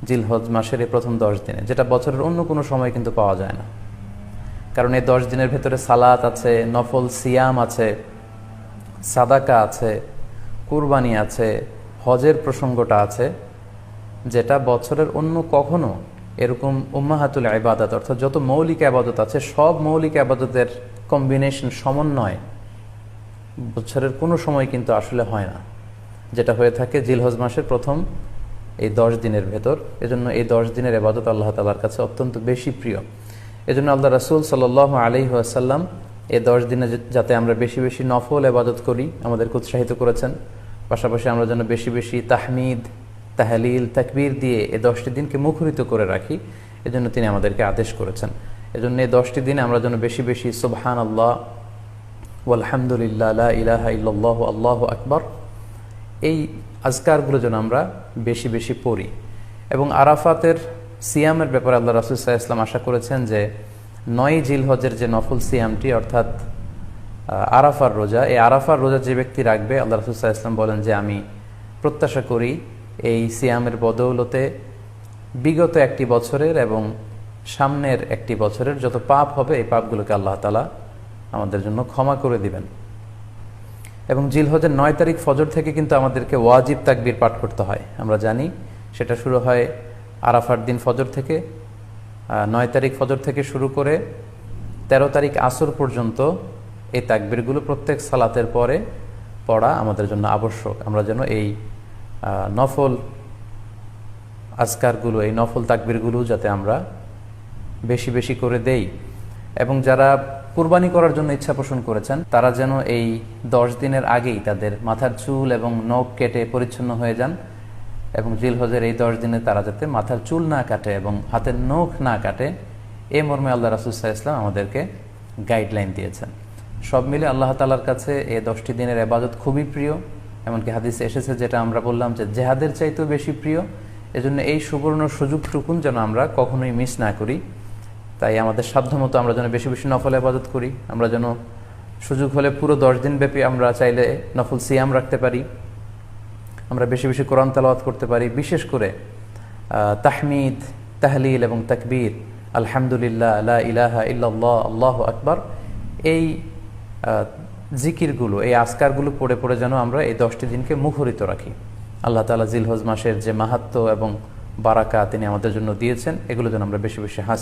জিলহজ মাসের এই প্রথম 10 দিনে, যেটা বছরের অন্য কোনো সময় কিন্তু পাওয়া যায় না। কারণ এই 10 দিনের ভেতরে সালাত আছে, নফল সিয়াম আছে, সাদাকা আছে, কুরবানি আছে, হজের প্রসঙ্গটা আছে, যেটা বছরের অন্য কখনো এরকম উম্মাহাতুল ইবাদত অর্থাৎ যত মৌলিক আবাদত আছে সব মৌলিক আবাদতের কম্বিনেশন, সমন্বয় বছরের কোনো সময় কিন্তু আসলে হয় না, যেটা হয়ে থাকে জিলহজ মাসের প্রথম এই 10 দিনের ভেতর। এজন্য এই 10 দিনের ইবাদত আল্লাহ তাআলার কাছে অত্যন্ত বেশি প্রিয়। এজন্য আল্লাহ রাসূল সাল্লাল্লাহু আলাইহি ওয়াসাল্লাম এই 10 দিনে যাতে আমরা বেশি বেশি নফল ইবাদত করি আমাদেরকে উৎসাহিত করেছেন। পাশাপাশি আমরা যেন বেশি বেশি তাহমিদ, তাহলিল, তাকবীর দিয়ে এই 10টি দিনকে মুখরিত করে রাখি, এজন্য তিনি আমাদেরকে আদেশ করেছেন। এজন্য এই 10টি দিনে আমরা যেন বেশি বেশি সুবহানাল্লাহ ওয়ালহামদুলিল্লাহ লা ইলাহা ইল্লাল্লাহু আল্লাহু আকবার এই আজকারগুলো যেন আমরা বেশি বেশি পড়ি। এবং আরাফাতের সিয়ামের ব্যাপারে আল্লাহ রাসূল সাল্লাল্লাহু আলাইহি ওয়াসাল্লাম আশা করেছেন যে 9 জিলহজের যে নফল সিয়ামটি অর্থাৎ আরাফার রোজা, এই আরাফার রোজা যে ব্যক্তি রাখবে আল্লাহ রাসূল সাল্লাল্লাহু আলাইহি ওয়াসাল্লাম বলেন যে আমি প্রত্যাশা করি এই সিয়ামের বদৌলতে বিগত একটি বছরের এবং সামনের একটি বছরের যত পাপ হবে এই পাপগুলোকে আল্লাহ তাআলা আমাদের জন্য ক্ষমা করে দিবেন। এবং জিলহজের 9 তারিখ ফজর থেকে কিন্তু আমাদেরকে ওয়াজিব তাকবীর পাঠ করতে হয়। আমরা জানি সেটা শুরু হয় আরাফার দিন ফজর থেকে। 9 তারিখ ফজর থেকে শুরু করে 13 তারিখ আসর পর্যন্ত এই তাকবীরগুলো প্রত্যেক সালাতের পরে পড়া আমাদের জন্য আবশ্যক। আমরা যেন এই নফল আজকারগুলো, এই নফল তাকবীরগুলো যাতে আমরা বেশি বেশি করে দেই। এবং যারা কুরবানি করার জন্য ইচ্ছা পোষণ করেছেন তারা যেন এই 10 দিনের আগেই তাদের মাথার চুল এবং নখ কেটে পরিচ্ছন্ন হয়ে যান, এবং জিলহজের এই 10 দিনে তারা যাতে মাথার চুল না কাটে এবং হাতের নখ না কাটে, এই মর্মে আল্লাহ রাসূল সাল্লাল্লাহু আলাইহি ওয়াসাল্লাম আমাদেরকে গাইডলাইন দিয়েছেন। সব মিলে আল্লাহ তাআলার কাছে এই 10টি দিনের ইবাদত খুবই প্রিয়। এমনকি হাদিসে এসেছে, যেটা আমরা বললাম, যে জেহাদের চাইতেও বেশি প্রিয়। এজন্য এই সুবর্ণ সুযোগটুকুন যেন আমরা কখনোই মিস না করি। তাই আমাদের সাধ্যমতো আমরা যেন বেশি বেশি নফল ইবাদত করি। আমরা যেন সুযোগ হলে পুরো 10 দিন ব্যাপী আমরা চাইলে নফল সিয়াম রাখতে পারি, আমরা বেশি বেশি কোরআন তেলাওয়াত করতে পারি। বিশেষ করে তাহমিদ, তাহলিল এবং তাকবীর, আলহামদুলিল্লাহ, লা ইলাহা ইল্লাল্লাহ, আল্লাহু আকবার, এই জিকিরগুলো, এই আজকারগুলো পড়ে পড়ে যেন আমরা এই 10টি দিনকে মুখরিত রাখি। আল্লাহ তাআলা জিলহজ মাসের যে মাহাত্ম্য এবং বারাকা তিনি আমাদের জন্য দিয়েছেন, এগুলো যেন আমরা বেশি বেশি